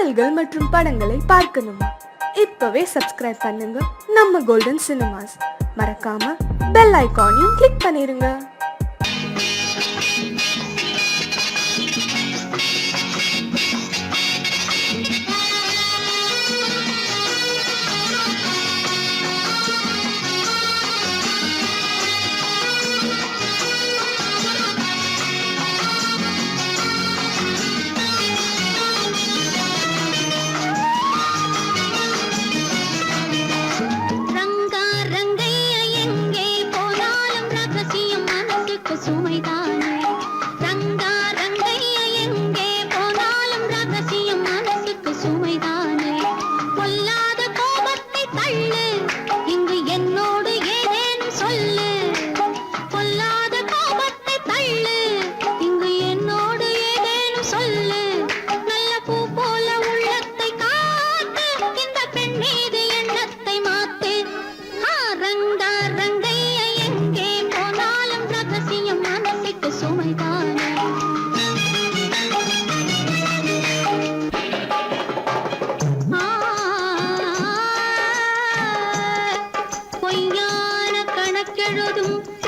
பாடல்கள் மற்றும் படங்களை பார்க்கணுமா? இப்பவே சப்ஸ்கிரைப் பண்ணுங்க நம்ம கோல்டன் சினிமாஸ். மறக்காம பெல் ஐகானையும் கிளிக் பண்ணிருங்க.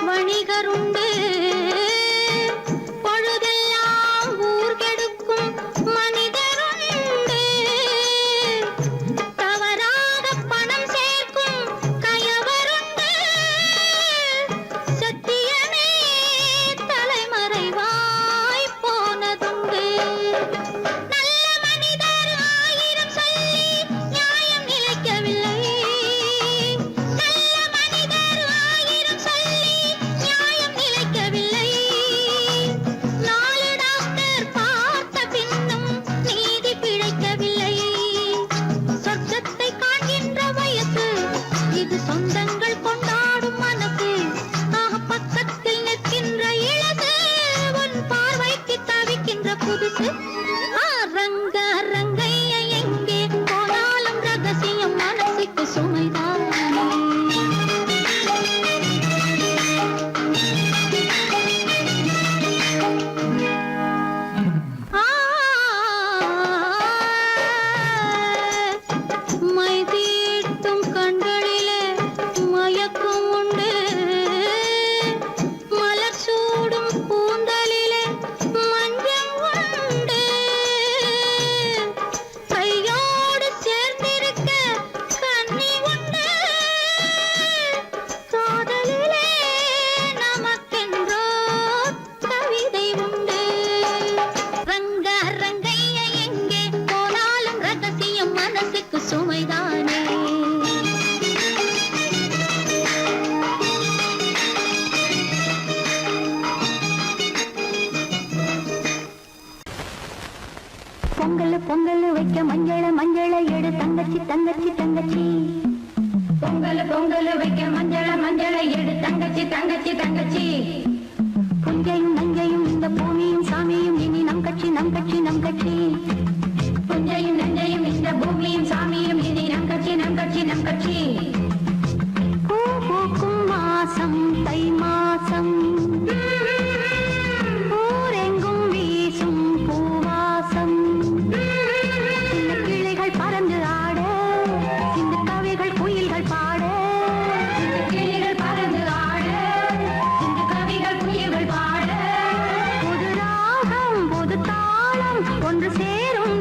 வணிகருண்டு பொழுதெல்லாம் ஊர் கெடுக்கும் மனிதருண்டு தவறாக பணம் சேர்க்கும் கயவருண்டு சத்தியமே தலைமறைவாய் போனதுண்டு நல்ல மனிதர் ஆயிரம் சொல்லி நியாயம் நிலைக்கவில்லை சொந்தங்கள் கொண்டாடும் மனசு பக்கத்தில் நிற்கின்ற இழகு உன் பார்வைக்கு தவிக்கின்ற புதுசு ரங்க ரங்கைய எங்கே போனாலும் ரகசியம் மனசுக்கு சுமைதான் சுமைதானே பொங்கல் பொங்கல் வைக்க மஞ்சள மஞ்சள எடு தங்கச்சி தங்கச்சி தங்கச்சி பொங்கல் பொங்கல் வைக்க மஞ்சள மஞ்சள எடு தங்கச்சி தங்கச்சி தங்கச்சி புஞ்சையும் நஞ்சையும் இந்த பூமியும் சாமியும் இனி நம் கட்சி நம் கட்சி நம் கட்சி புஞ்சையும் நஞ்சையும் இந்த பூமியும் சாமியும் இனி நம் கட்சி நம் கட்சி நம் கட்சி பூ பூக்கும் மாசம் தை மாசம் ஊரெங்கும் வீசும் பூவாசம் சின்ன கிளிகள் பறந்து ஆட இந்த கவிகள் குயில்கள் பாட இந்த கிளிகள் பறந்து ஆட இந்த கவிகள் குயில்கள் பாட புது ராகம் புது தாளம் ஒன்று சேரும்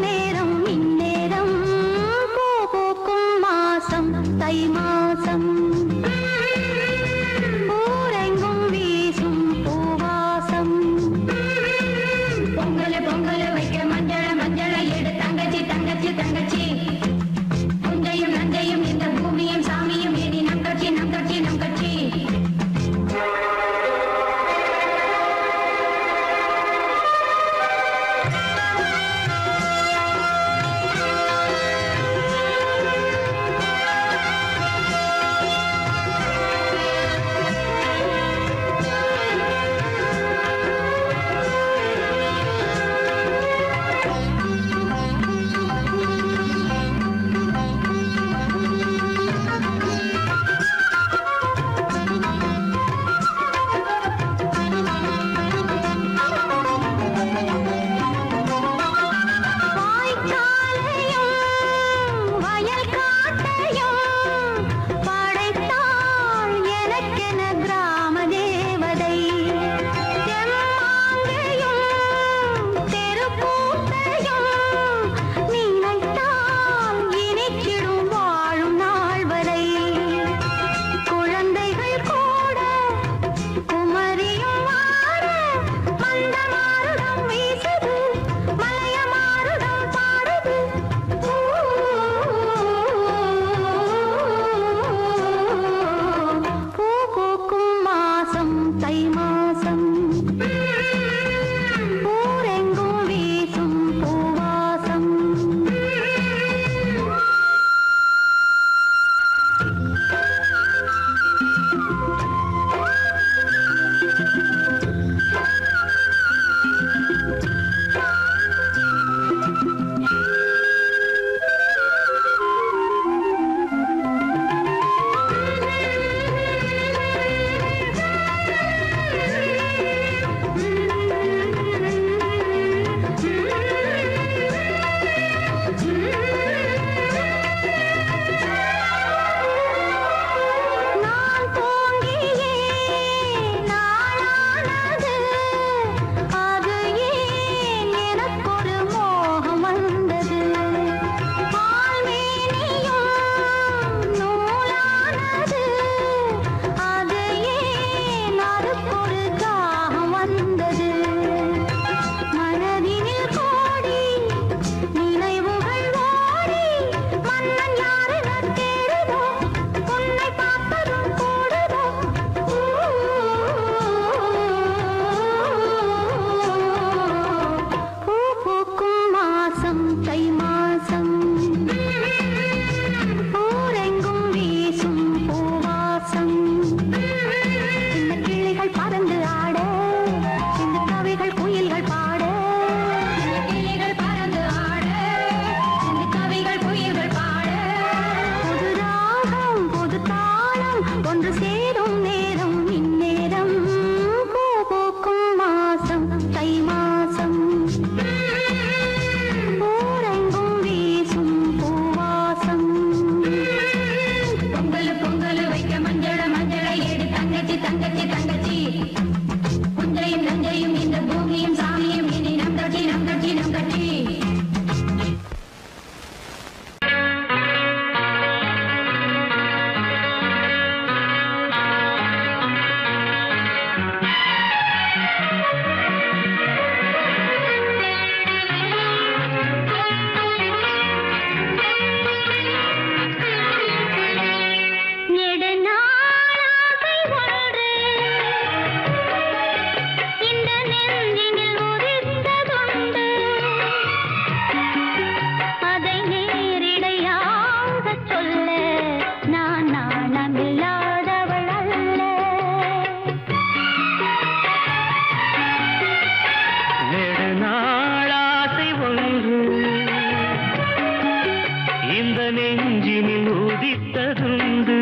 நெஞ்சினில் உதித்ததுண்டு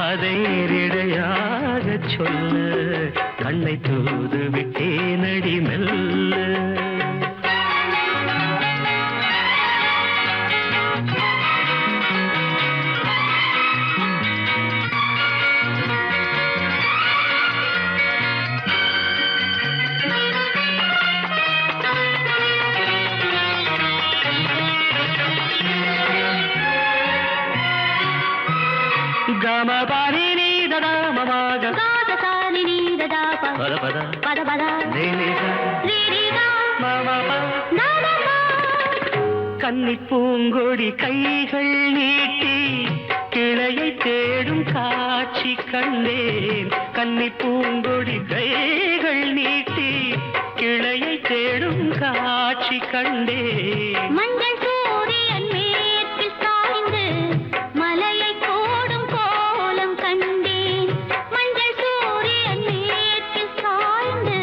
அதை நேரிடையாக சொல்ல கண்ணை தூது விட்டேனடி மெல்ல గమ పని నీ దద మమగ గాద సాని నీ దద పద పద పద పద నీ నీ రీ రీ గా మమ నా నా నా கன்னி பூங்கொடி கைகள் நீட்டி கிளையை தேடும் காட்சி கண்டேன் கன்னி பூங்கொடி கைகள் நீட்டி கிளையை தேடும் காட்சி கண்டேன் மஞ்சள் சூரியன் மேற்கில் சாய்ந்து மலையை கோடும் கோலம் கண்டேன் மஞ்சள் சூரியன் மேற்கில் சாய்ந்து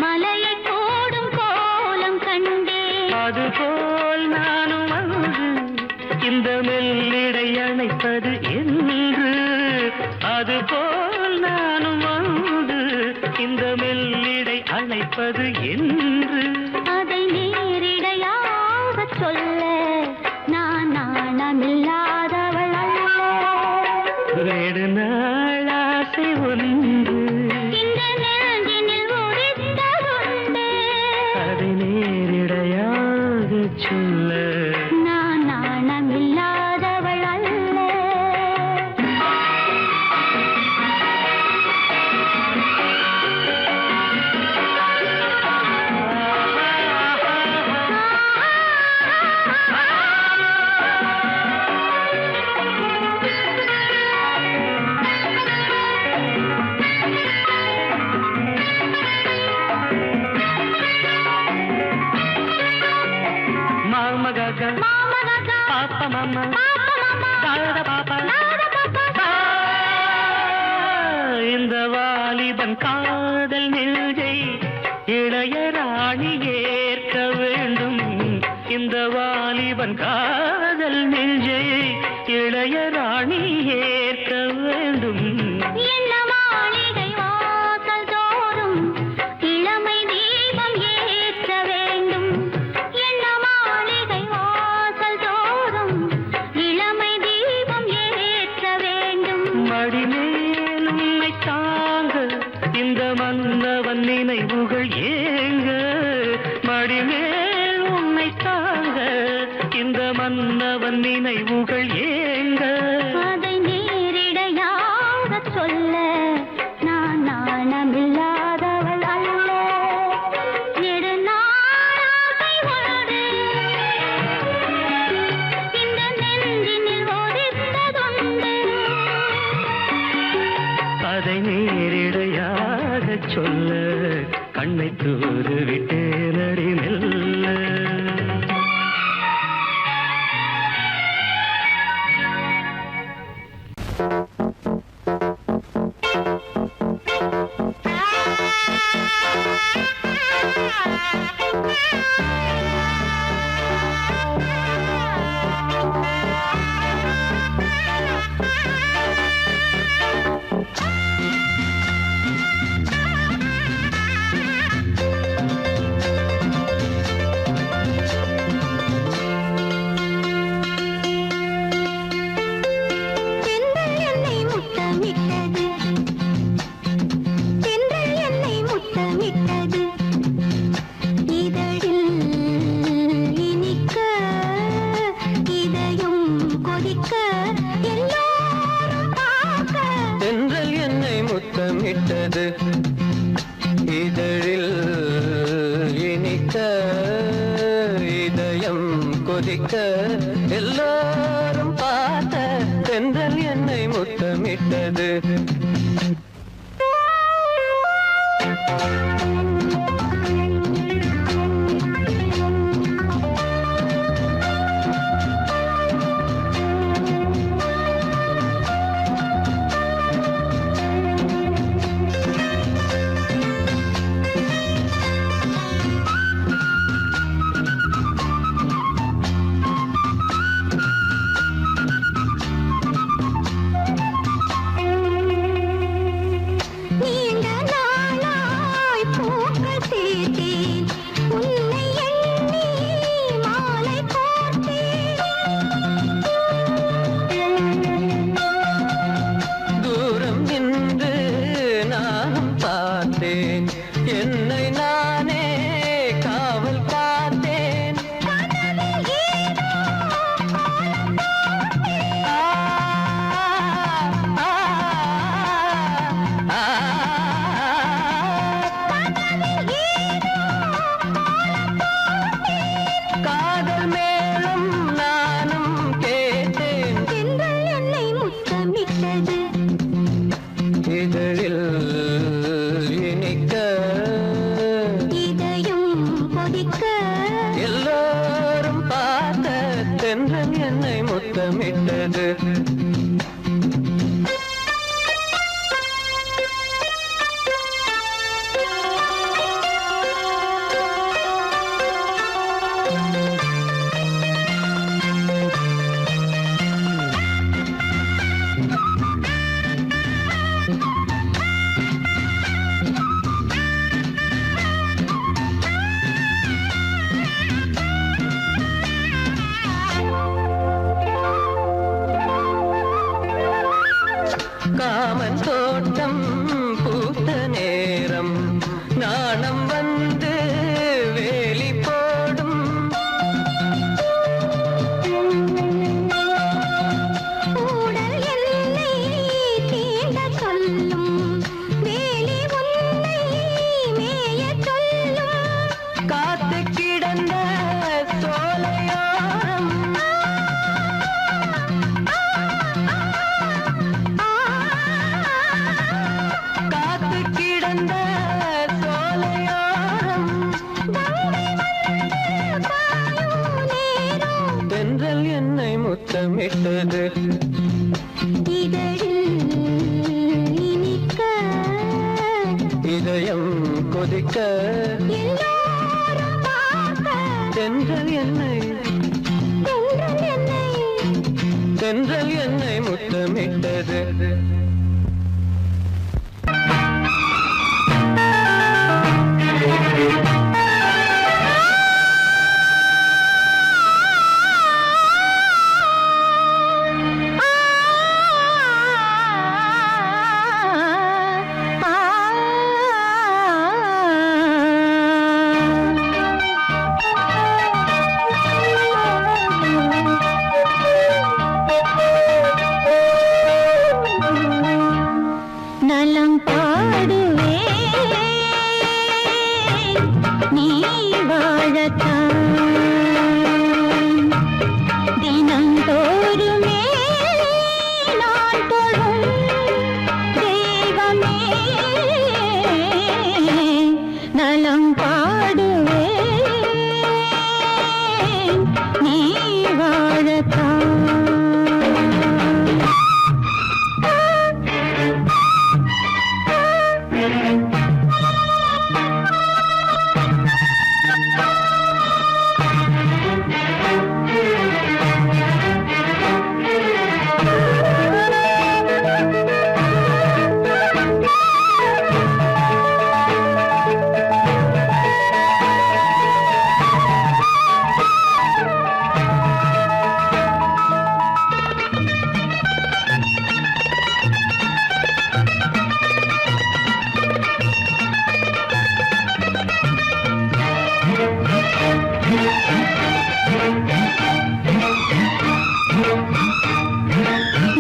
மலையை கோடும் கோலம் கண்டேன் அதுபோல் நானும் வந்து இந்த மெல்லிடை அணைப்பது என்று அதுபோல் நானும் வந்து இந்த மெல்லிடை அணைப்பது என்று அதை நேரிடையாக சொல்ல நான் நாணமில்லாதவள் அல்ல வேறு நாள் ஆசை ஒன்று இந்த நெஞ்சினில் உதித்ததுண்டு அதை நேரிடையாக சொல்ல நான் நாணமில்லாதவள் அல்ல மாம கக மாமா காக்கா பாப்ப மாமா பாப்பா மாமா தாத பாப்பா தாதா பாப்பா இந்த வாலிபன் காதல் நெஞ்சை இளையராணி ஏற்க வேண்டும் இந்த வாலிபன் காதல் நெஞ்சை இளையராணி ஏற்க வேண்டும் என்ன மாளிகை வாசல் தோறும் இளமை தீபம் ஏற்ற வேண்டும் என்ன மாளிகை வாசல் தோறும் இளமை தீபம் ஏற்ற வேண்டும் மடிமேல் உன்னை தாங்க இந்த மன்னவன் நினைவுகள் ஏங்க மடிமேல் உன்னை தாங்க இந்த மன்னவன் நினைவுகள் ஏங்க அதை நேரிடையாக சொல்ல நான் நாணமில்லாதவள் அல்ல நெடுநாளாசை ஒன்று இந்த நெஞ்சினில் ஒதித்ததுண்டு அதை நேரிடையாக சொல்ல கண்ணை தூது விட்டேனடி மெல்ல தென்றல் என்னை முத்தமிட்டது தென்றல் என்னை முத்தமிட்டது இதழில் இனிக்க இதயம் கொதிக்க எல்லாரும் பார்க்க தென்றல் என்னை முத்தமிட்டது இதழில் இனிக்க இதயம் கொதிக்க எல்லாரும் பார்த்த தென்றல் என்னை முத்தமிட்டது முத்தமிட்டது காமன் தோட்டம் பூத்த நேரம் நாணம் வந்து வேலி போடும் ஊடல் எல்லை தீண்ட சொல்லும் வேலி உன்னை மேயச் சொல்லும் காத்து கிடந்த சோலையோரம் காத்து கிடந்த சோலையோரம் தென்றல் என்னை முத்தமிட்டது இதழில் இனிக்க இதயம் கொதிக்க எல்லோரும் பார்க்க தென்றல் என்னை தென்றல் என்னை முத்தமிட்டது நலம் பாடுவே நீ வாழத்தான் தினந்தோறுமே நான் தொழும் தெய்வமே நலம் பாடுவே நீ வாழத்தான்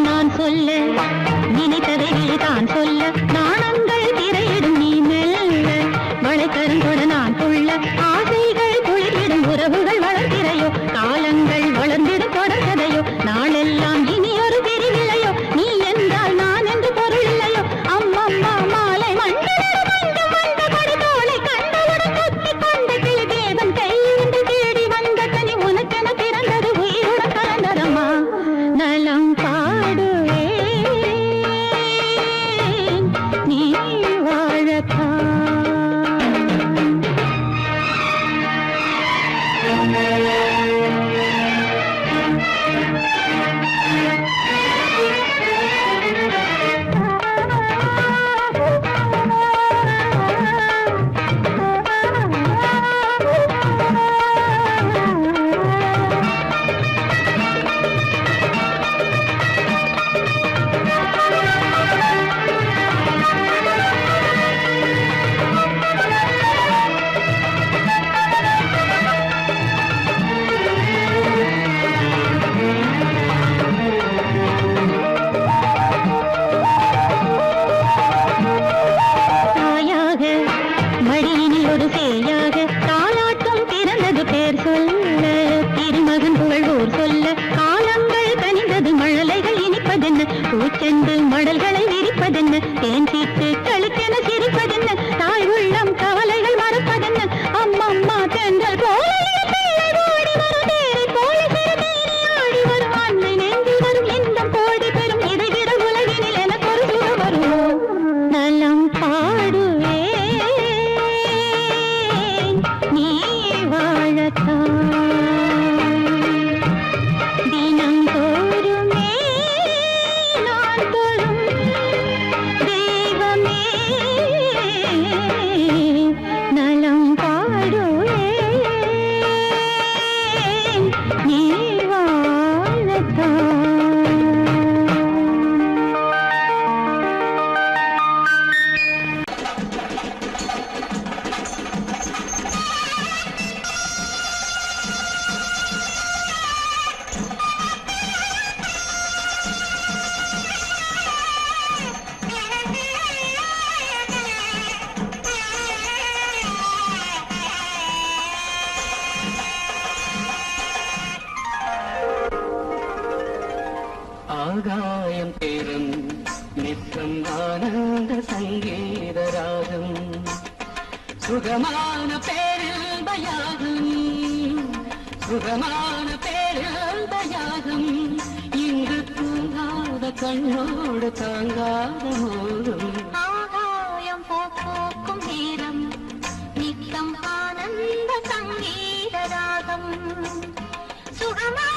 நான் சொல்ல நினைத்ததை தான் சொல்ல நாணங்கள் திரையிடும் நீ மெல்ல வளைக்கருங்கொட நான் கொள்ள ஆசைகள் குளிரிடும் உறவுகள் வளர்த்திரையோ காலங்கள் வளர்ந்திடும் தொடர்கதையோ நாளெல்லாம் இனி ஒரு பிரிவில்லையோ நீ என்றால் நான் என்று பொருள் இல்லையோ அம்மம்மா மாலை மண்டலம் வந்த கொடி தோளை கண்டவுடன் குத்தி கொண்ட கிளி தேவன் கையிருந்து தேடி வந்த கனி உனக்கென பிறந்தது உயிருடன் கலந்ததம்மா நலம் பாடுவே நீ வாழத்தான் நீ வாழத்தான். ஆகாயம் தேரும் நித்தம் ஆனந்த சங்கீதராகம் சுகமான பேரில்பயாகும் சுகமான பேரில்பயாகும் இங்கு தூங்காத கண்ணோடு தாங்காத மோதும் ஆகாயம் போக்கும் நேரம் நித்தம் ஆனந்த சங்கீத ராகம் சுகமான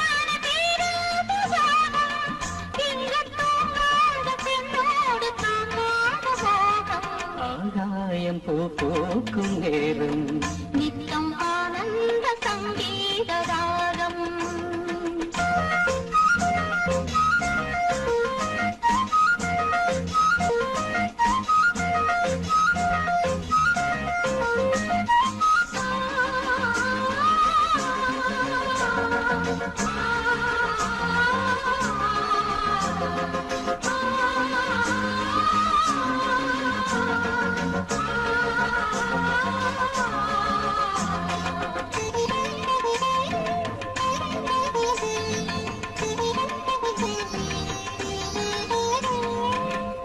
பேராபசாரம் இங்கு தூங்காத பெண்ணோடு தாங்காத மோகம் ஆகாயம் போக்கும் நேரம் நித்தம் ஆனந்த சங்கீத ராகம்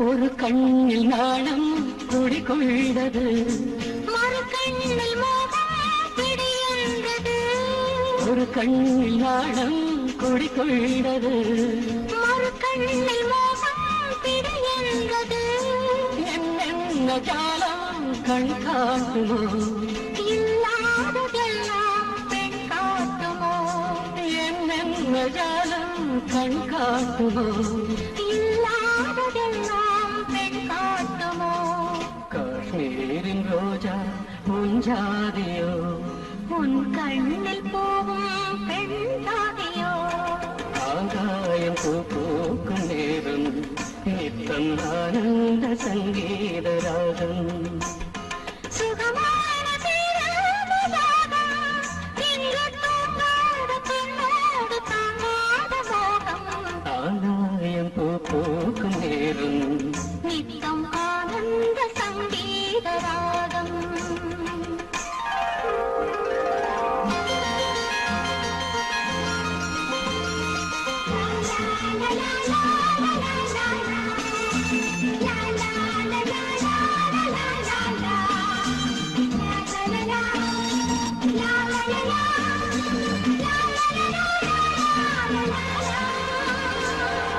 ஒரு கண்ணில் நாணம் குடிகொண்டது மறு கண்ணில் மோகம் பிடியென்றது ஒரு கண்ணில் நாணம் குடிகொண்டது மறு கண்ணில் மோகம் பிடியென்றது என்ன ஜாலம் கண் காட்டுமோ இல்லாததெல்லாம் பெண் காட்டுமோ என்ன ஜாலம் கண் காட்டுமோ இல்லாததெல்லாம் பெண் காட்டுமோ காஷ்மீரின் ரோஜா முஞ்சாதியோ உன் கண்ணில் போகும் பெண் தாதியோ ஆகாயம் பூக்கும் நேரம் நித்தம் ஆனந்த சங்கீத ராகம் சுகமான பேராபசாரம் இங்கு தூங்காத பெண்ணோடு தாங்காத மோகம் ஆகாயம் பூக்கும் நேரம் நித்தம் ஆனந்த சங்கீத ராகம்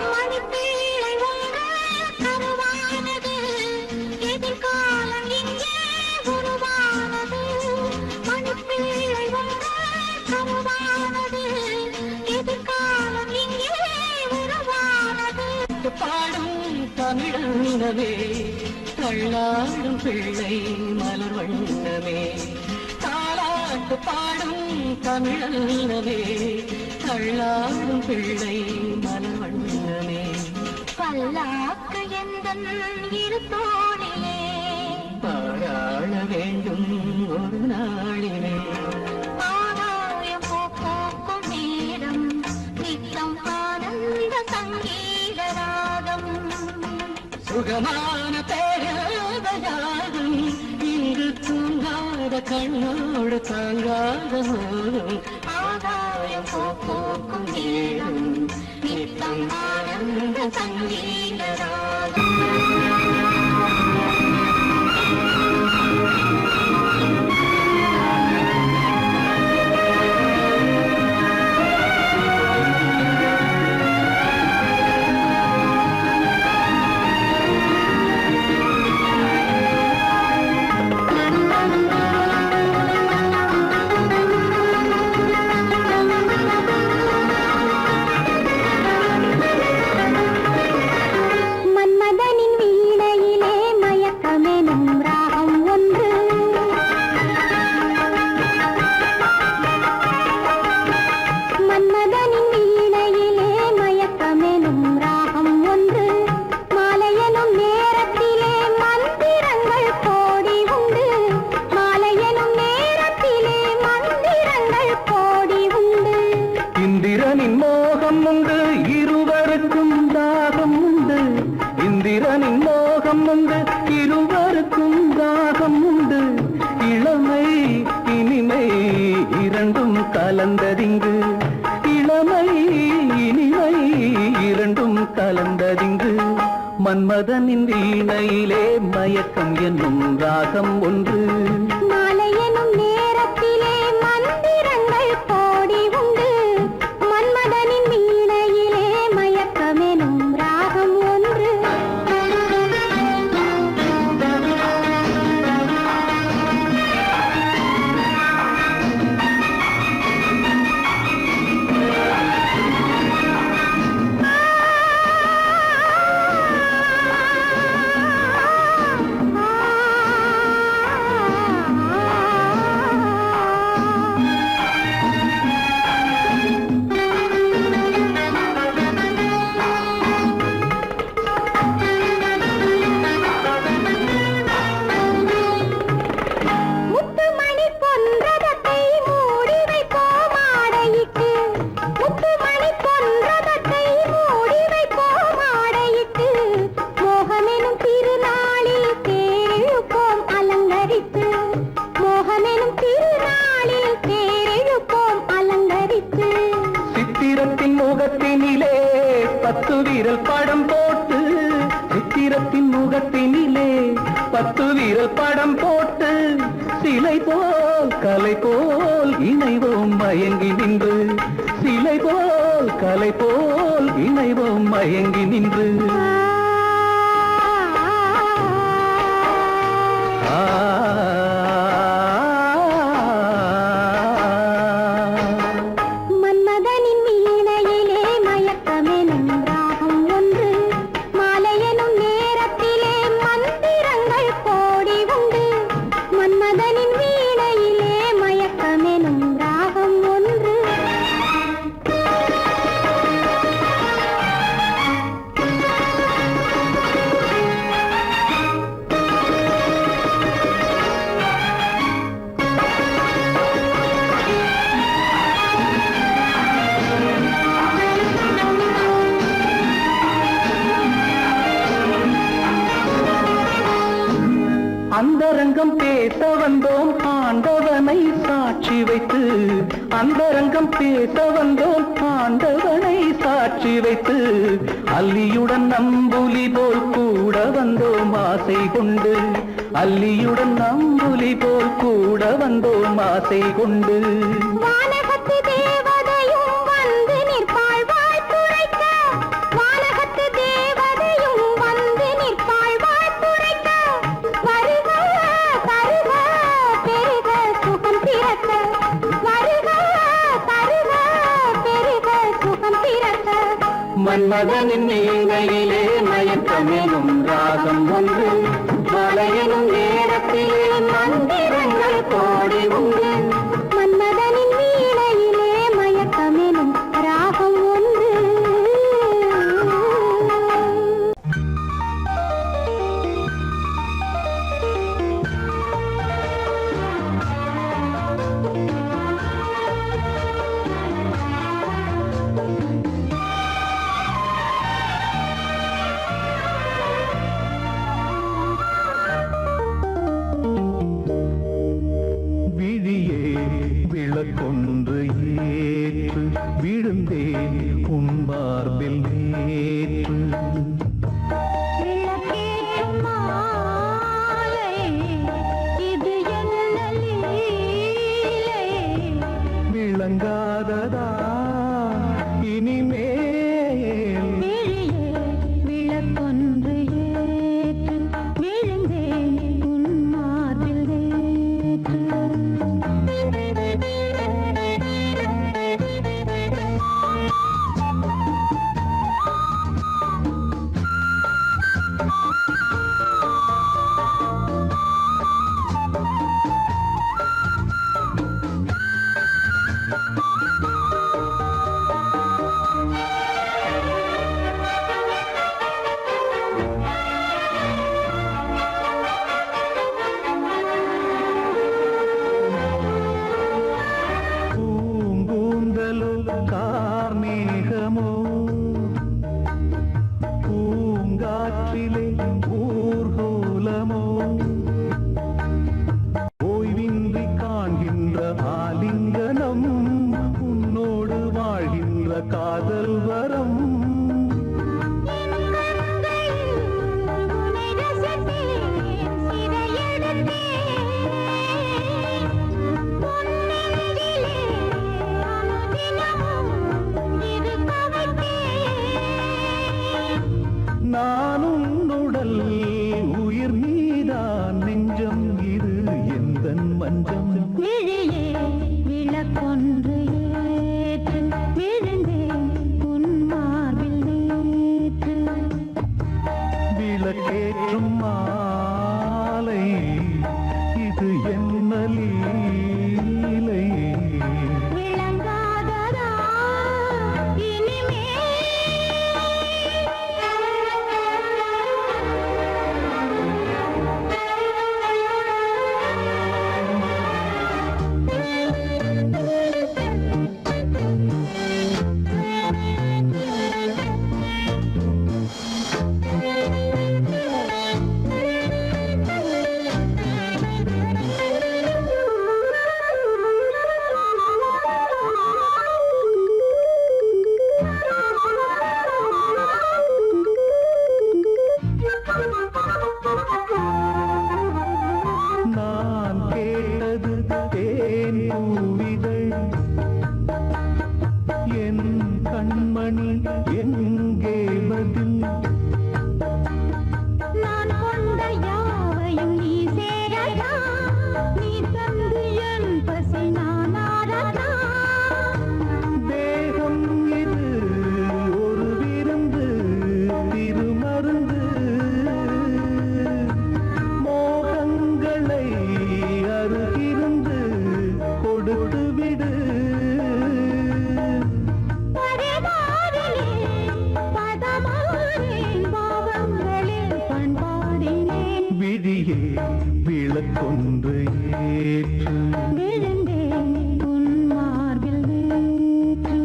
மணிப்பீழை உங்கள் கருவானது எதிர்காலம் இங்கே உருவானது மணிப்பீழை உங்கள் கருவானது எதிர்காலம் இங்கே உருவானது பாடும் தமிழனவே தள்ளாடும் பிள்ளை மலர் வண்ணமே தாலாட்டு பாடும் தமிழனவே தள்ளாடும் பிள்ளை மலர் வண்ணமே பல்லாக்கு எந்தன் இரு தோளிலே பாராள வேண்டும் ஒரு நாளிலே ஆகாயம் போக்கும் நேரம் நித்தம் ஆனந்த சங்கீத ராகம் சுகமான பேரதயாகும் இங்கு தூங்காத கண்ணோடு தாங்காத மோதும் ஆகாயம் போக்கும் நேரம் நித்தம் ஆனந்த சங்கீத ராகம் மயக்கம் உண்டு இருவருக்கும் தாகம் உண்டு இளமை இனிமை இரண்டும் கலந்ததிங்கு இளமை இனிமை இரண்டும் கலந்ததிங்கு மன்மதனின் வீணையிலே மயக்கம் என்னும் ராகம் ஒன்று மாலை எனும் நேரத்திலே மந்திரங்கள் கோடி உண்டு மன்மதனின் வீணையிலே மயக்கமெனும் ராகம் ஒன்று முத்துமணி பொன்றதத்தை மூடி வைப்போம் ஆடையிட்டு முத்துமணி பொன்றதத்தை மூடி வைப்போம் ஆடையிட்டு மோகமெனும் திருநாளில் தேரிழுப்போம் அலங்கரித்து மோகமெனும் திருநாளில் தேரிழுப்போம் அலங்கரித்து சித்திரத்தின் முகத்தினிலே 10 விரல் படம் போட்டு சித்திரத்தின் முகத்தினிலே 10 விரல் படம் போட்டு சிலை போல் கலை போல் இணைவோம் மயங்கி நின்று சிலை போல் கலை போல் இணைவோம் மயங்கி நின்று மன்மதனின் வீணையிலே மயக்கமெனும் ராகம் ஒன்று மாலை எனும் நேரத்திலே மந்திரங்கள் கோடி உண்டு மன்மதனின் வீணையிலே மயக்கமெனும் ராகம் ஒன்று அந்தரங்கம் பேச வந்தோம் ஆண்டவனை சாட்சி வைத்து அந்தரங்கம் பேச வந்தோம் ஆண்டவனை சாட்சி வைத்து அல்லியுடன் நம்புலி போல் கூட வந்தோம் ஆசை கொண்டு அல்லியுடன் நம்புலி போல் கூட வந்தோம் ஆசை கொண்டு வானகத்து தேவதையும் வந்து நிற்பாள் வாழ்த்துரைக்க வானகத்து தேவதையும் வந்து நிற்பாள் வாழ்த்துரைக்க வருக தருக பெருக சுகம் பிறக்க வருக தருக பெருக சுகம் பிறக்க மன்மதனின் வீணையிலே மயக்கமெனும் ராகம் ஒன்று மலையெனும் நேரத்திலே மந்திரங்கள் கோடி உண்டு மன்மதனின் வீணையிலே மயக்கமெனும் ராகம் ஒன்று விழியே விளக்கொன்று ஏற்று விழுந்தேன் உன் மார்பில் நேற்று விளக்கேற்றும் மாலை, இது என்ன லீலை? விளங்காததா இனிமேல் விழியே விளக்கொன்று ஏற்று விழுந்தேன் உன் மார்பில் நேற்று. காதல் வரம் நான் உன்னுடல் உயிர் நீதான் நெஞ்சம் இது எந்தன் மஞ்சம் விழியே விளக்கொன்று ஏற்று விழுந்தேன் உன் மார்பில் நேற்று விளக்கேற்றும் மாலை இது என்ன லீலை விளங்காததா நான் கேட்டது தேன் பூவிதழ் என் கண்மணி எங்கே பதில் நான் கொண்ட யாவையும் நீ சேரதா நீ தந்து என் பசி நான் ஆரதா தேகம் இது ஒரு விருந்து திருமருந்து மோகங்களை அருகிருந்து கொடுத்து விடு பரமாரிலே பதமானேன் பாவங்களில் பண்பாடினேன் விழியே விளக்கொன்று ஏற்று விழுந்தேன் உன் மார்பில் நேற்று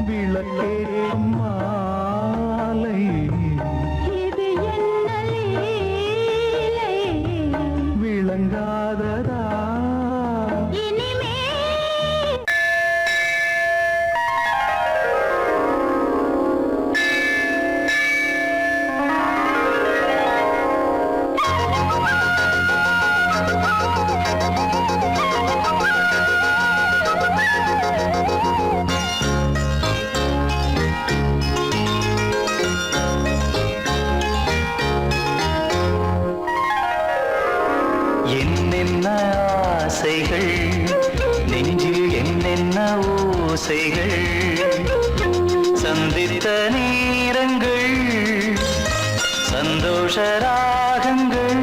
விளக்கேற்றும் மாலை இது என்ன லீலை விளங்காததா இனிமே என்னென்ன ஆசைகள் நெஞ்சில் என்னென்ன ஓசைகள் சந்தித்த நேரங்கள் சந்தோஷ ராகங்கள்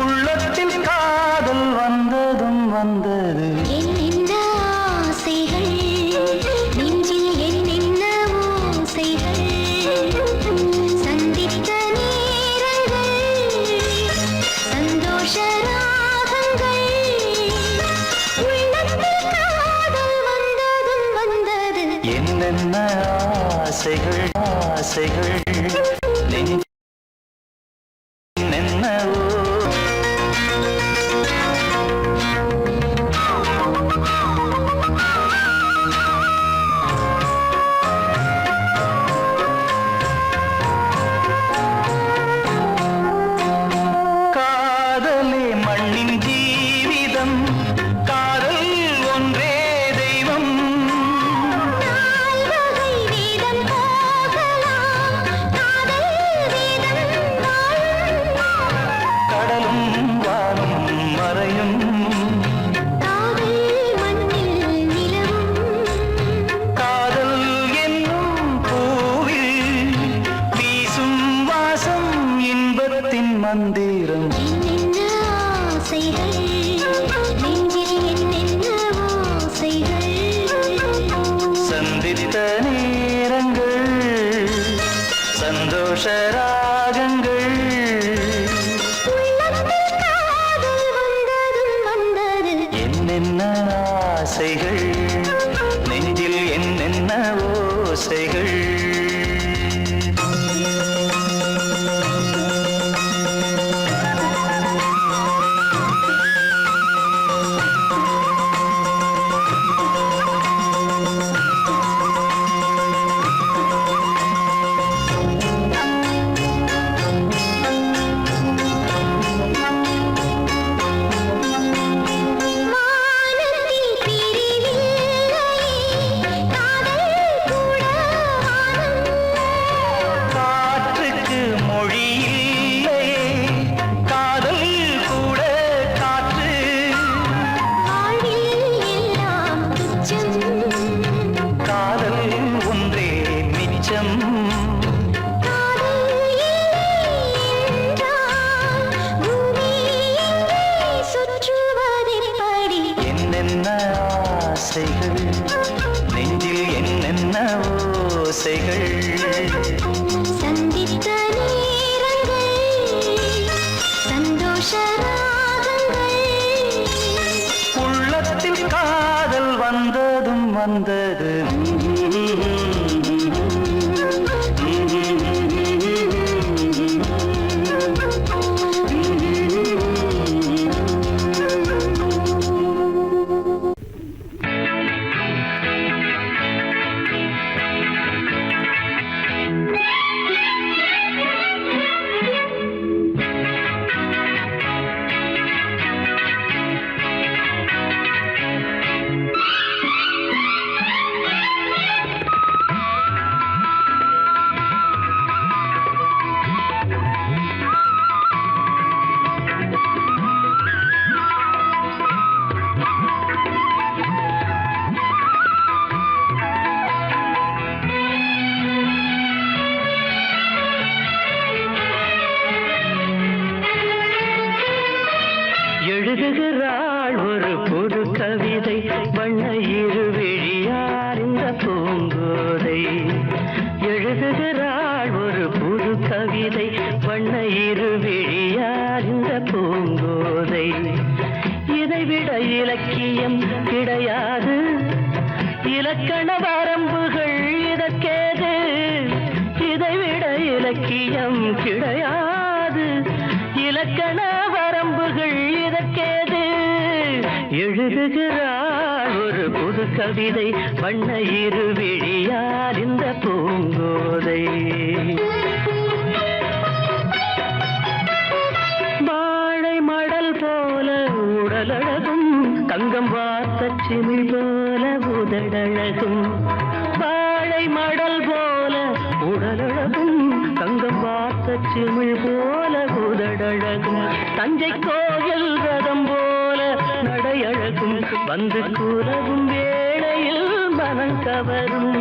உள்ளத்தில் காதல் வந்ததும் வந்தது என்னென்ன ஆசைகள் நெஞ்சில் என்னென்ன ஓசைகள் சந்தித்த நேரங்கள் சந்தோஷ ராகங்கள் உள்ளத்தில் காதல் வந்ததும் வந்தது என்னென்ன ஆசைகள் ஆசைகள் நெஞ்சில் என்னென்னவோ காதலே மண்ணின் ஜீவிதம் காதல் ஒன்றே தெய்வம் நால்வகை வேதம் போகலாம் காதல் வேதம் கடலும் வானும் மறையும் காதல் மண்ணில் நிலவும் காதல் என்னும் பூவில் வீசும் வாசம் இன்பத்தின் மந்திரம் என்னென்ன ஆசைகள் நெஞ்சில் என்னென்ன ஓசைகள் சந்தித்த நேரங்கள் சந்தோஷ ராகங்கள் உள்ளத்தில் காதல் வந்ததும் வந்தது என்னென்ன ஆசைகள் நெஞ்சில் என்னென்ன ஓசைகள் ஆசைகள் நெஞ்சில் என்னென்ன ஓசைகள் சந்தித்த நேரங்கள் சந்தோஷ ராகங்கள் உள்ளத்தில் காதல் வந்ததும் வந்தது எழுதுகிறாள் ஒரு புது கவிதை வண்ண இருவிழியார் இந்த பூங்கோதை எழுதுகிறாள் ஒரு புது கவிதை வண்ண இருவிழியார் இந்த பூங்கோதை இதைவிட இலக்கியம் கிடையாது இலக்கண வரம்புகள் இதற்கேது இதைவிட இலக்கியம் கிடையாது இலக்கண வரம்புகள் இதற்கேது எழுதுகிறாள் ஒரு புது கவிதை வண்ண இருவிழியார் இந்த பூங்கோதை வாழை மடல் போல உடலழகும் தங்கம் வார்த்த சிமிழ் போல உதடழகும் வாழை மடல் போல உடலழகும் தங்கம் வார்த்த சிமிழ் போல உதடழகும் தஞ்சை கோயில் ரதம் போல நடையழகும் வந்து கூறவும் வேளையில் மனம் கவரும்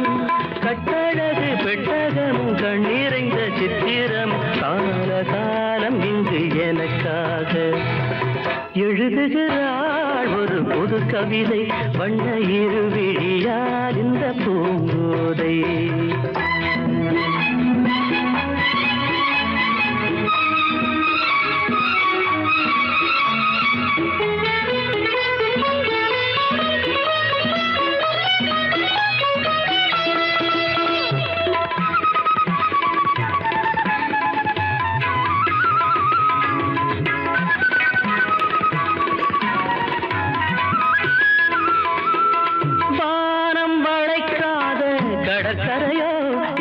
கட்டழகு பெட்டகம் கண்ணீரைந்த சித்திரம் கால காலம் இங்கு எனக்காக எழுதுகிறாள் ஒரு புது கவிதை வண்ண இருவிழியார் இந்த பூங்கோதை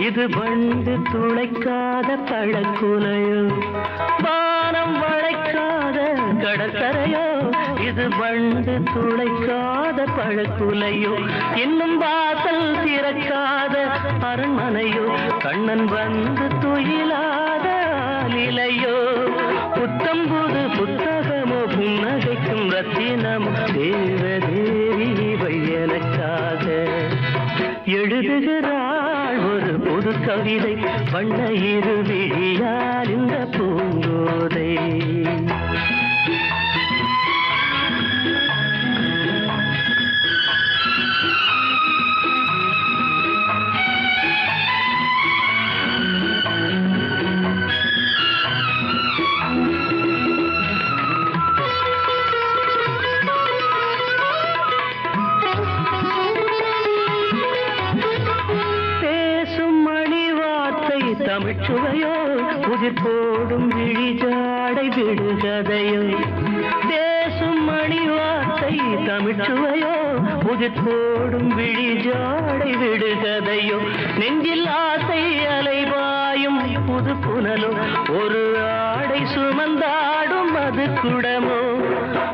இது வண்டு துளைக்காத பழக்குலையோ வானம் வளைக்காத கடற்கரையோ இது வண்டு துளைக்காத பழக்குலையோ இன்னும் வாசல் திறக்காத அரண்மனையோ கண்ணன் வந்து துயிலாத நிலையோ புத்தம்புது புத்தகமோ புன்னகைக்கும் ரத்தினமோ தேவதேவி இவை எனக்காக எழுதுகிறாள் ஒரு புது கவிதை வண்ண இருவிழியார் இந்த பூங்கோதை தமிழ்ச்சுவையோ உதிர் போடும் விழிஜாடை விடுகதையோ பேசும் மணி வார்த்தை தமிழ்ச்சுவையோ உதிர் போடும் விழிஜாடை விடுகதையோ நெஞ்சில் ஆசை அலைவாயும் புது புனலோ ஒரு ஆடை சுமந்தாடும் அது குடமோ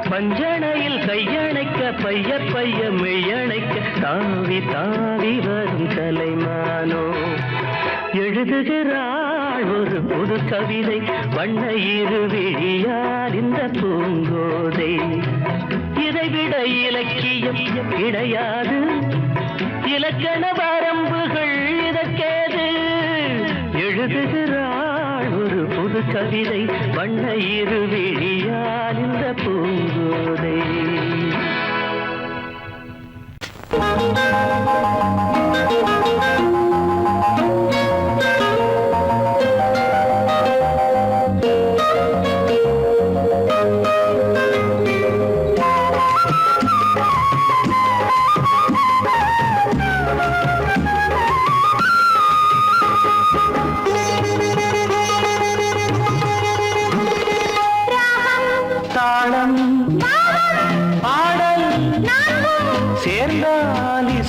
பஞ்சணையில் கையணைக்க பைய பைய மெய்யணைக்க தாவி தாவி வரும் கலைமானோ எழுதுகிறாள் ஒரு புது கவிதை வண்ண இருவிழியார் இந்த பூங்கோதை இதைவிட இலக்கியம் கிடையாது இலக்கண வரம்புகள் இதற்கேது எழுதுகிறாள் ஒரு புது கவிதை வண்ண இருவிழியார் இந்த பூங்கோதை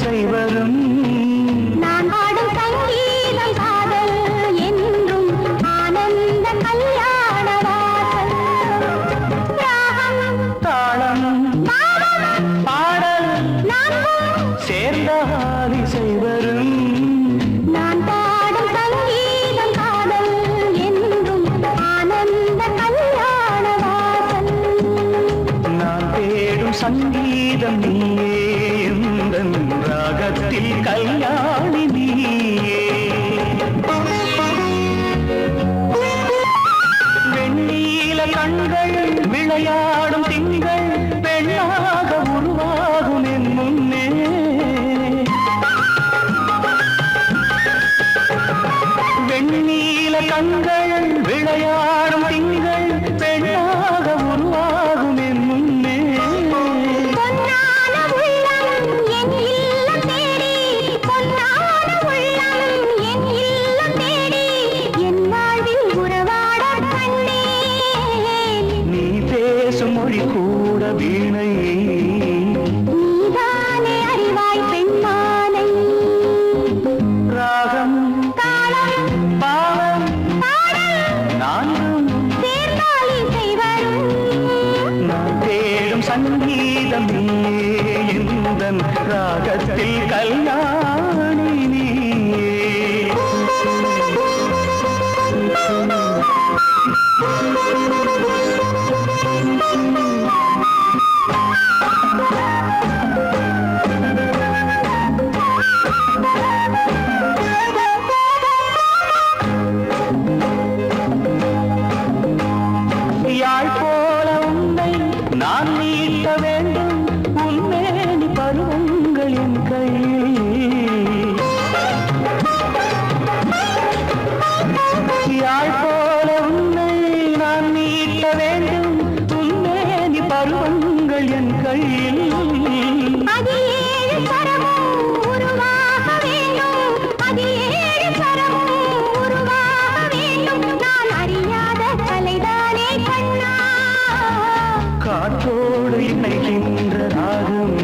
இசை வரும் நான் பாடும் சங்கீதம் காதல் என்றும் ஆனந்த கல்யாண வாசல் ராகம் தாளம் பாடல் நான்கும் சேர்ந்தால் இசை வரும் நான் பாடும் சங்கீதம் காதல் என்றும் ஆனந்த கல்யாண வாசல் நான் தேடும் சங்கீதம் நீயே எந்தன் ராகத்தில் கல்யாணி நீயே வெண்ணீல கண்கள் விளையாடும் திங்கள் பெண்ணாக உருவாகும் என் முன்னே வெண்ணீல கண்கள் விளையாடும் திங்கள் பெண்ணாக உருவாகும் என் முன்னே பொன்னான உள்ளம் என் இல்லம் தேடி பொன்னான உள்ளம் என் இல்லம் தேடி என் வாழ்வில் உறவாடக் கண்டேன் நீ பேசும் மொழி கூட வீணை நீதானே அறிவாய் பெண்மானை ராகம் தாளம் பாவம் பாடல் நான்கும் சேர்ந்தால் இசை வரும் நான் தேடும் சங்கீதம் நீயே எந்தன் ராகத்தில் கல்யாணி நீயே யாழ் போல உன்னை நான் நீட்ட வேண்டும் உன்மேனி பருவங்கள் என் கையில் யாழ் போல உன்னை நான் நீட்ட வேண்டும் உன்மேனி பருவங்கள் என் கையில் அது ஏழு சரமும் உருவாக வேண்டும் அது ஏழு சரமும் உருவாக வேண்டும் நான் அறியாத கலைதானே கண்ணா காற்றோடு இணைகின்ற ராகம்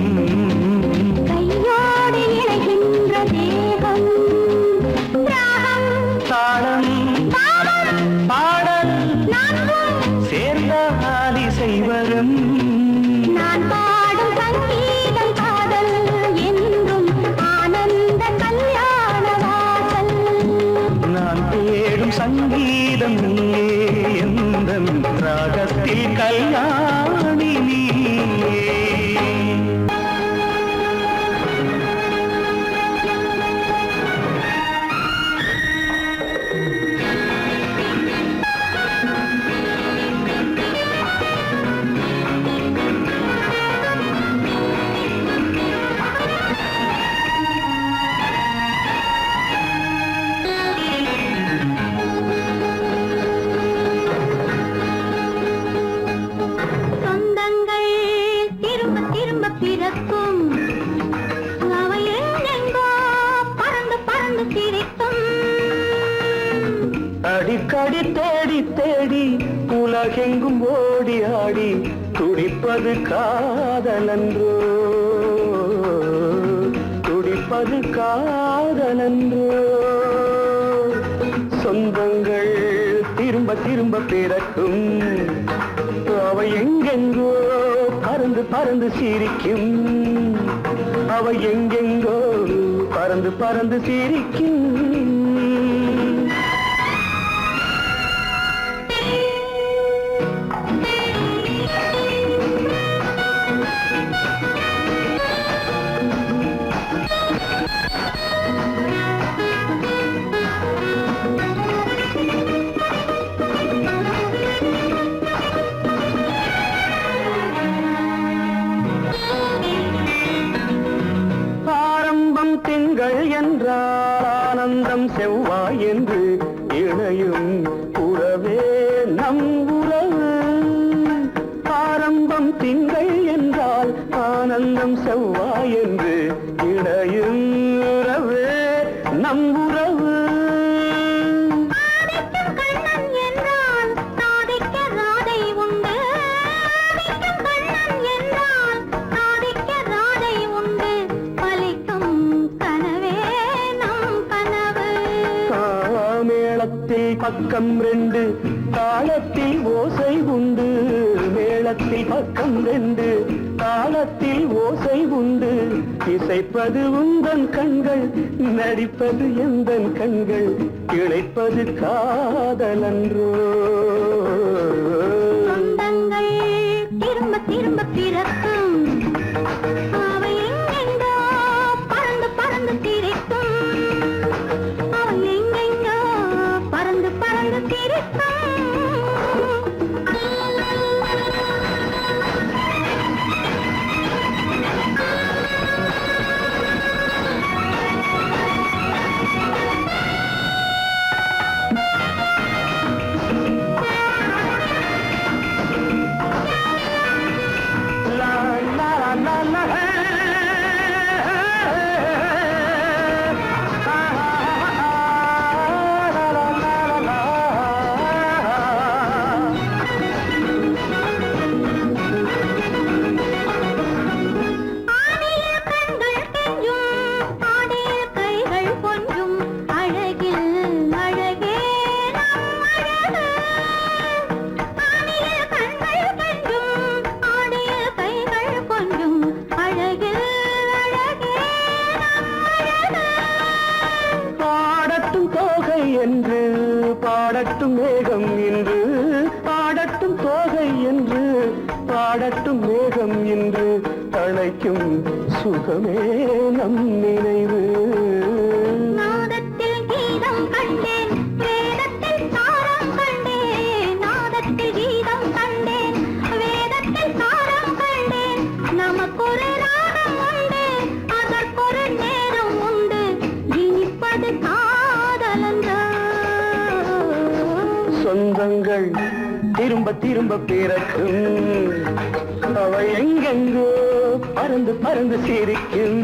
கையோடு இணைகின்ற தேகம் ராகம் தாளம் பாவம் பாடல் நான்கும் சேர்ந்தால் இசை வரும் நான் பாடும் சங்கீதம் காதல் என்றும் ஆனந்த கல்யாண வாசல் நான் தேடும் சங்கீதம் நீயே எந்தன் ராகத்தில் கல்யாணி நீயே சொந்தங்கள் திரும்ப திரும்ப பிறக்கும் அவை எங்கெங்கோ பறந்து பறந்து சிரிக்கும் அடிக்கடி தேடி தேடி உலகெங்கும் ஓடி ஆடி துடிப்பது காதலன்றோ துடிப்பது காதலன்றோ சொந்தங்கள் திரும்ப திரும்ப பிறக்கும் அவை எங்கெங்கோ பறந்து பறந்து சிரிக்கும் அவை எங்கெங்கோ பறந்து பறந்து சிரிக்கும் ஆரம்பம் திங்கள் என்றால் ஆனந்தம் செவ்வாய் என்று இணையும் உறவே நம் உறவு ஆரம்பம் திங்கள் என்றால் ஆனந்தம் செவ்வாய் என்று இணையும் உறவே நம் உறவு ஆதிக்கும் கண்ணன் என்றால் சாதிக்க ராதை உண்டு ஆதிக்கும் கண்ணன் என்றால் சாதிக்க ராதை உண்டு பலிக்கும் பக்கம் ரெண்டு தாளத்தில் ஓசை உண்டு மேளத்தில் பக்கம் ரெண்டு தாளத்தில் ஓசை உண்டு இசைப்பது உந்தன் கண்கள் நடிப்பது எந்தன் கண்கள் இழைப்பது காதலன்றோ சொந்தங்கள் திரும்ப திரும்ப பிறக்கும் அவை எங்கெங்கோ பறந்து பறந்து திரிக்கும் அவை எங்கெங்கோ பறந்து பறந்து திரிக்கும் என்று பாடட்டும் மேகம் என்று பாடட்டும் தோகை என்று பாடட்டும் மேகம் என்று அழைக்கும் சுகமே நம் நினைவு நாதத்தில் கீதம் கண்டேன் வேதத்தில் சாரம் கண்டேன் நாதத்தில் கீதம் கண்டேன் வேதத்தில் சாரம் கண்டேன் நமக்கொரு ராகம் உண்டு அதற்கொரு நேரம் உண்டு இனிப்பது சொந்தங்கள் திரும்ப திரும்ப பிறக்கும் அவை எங்கெங்கோ பறந்து பறந்து சிரிக்கும்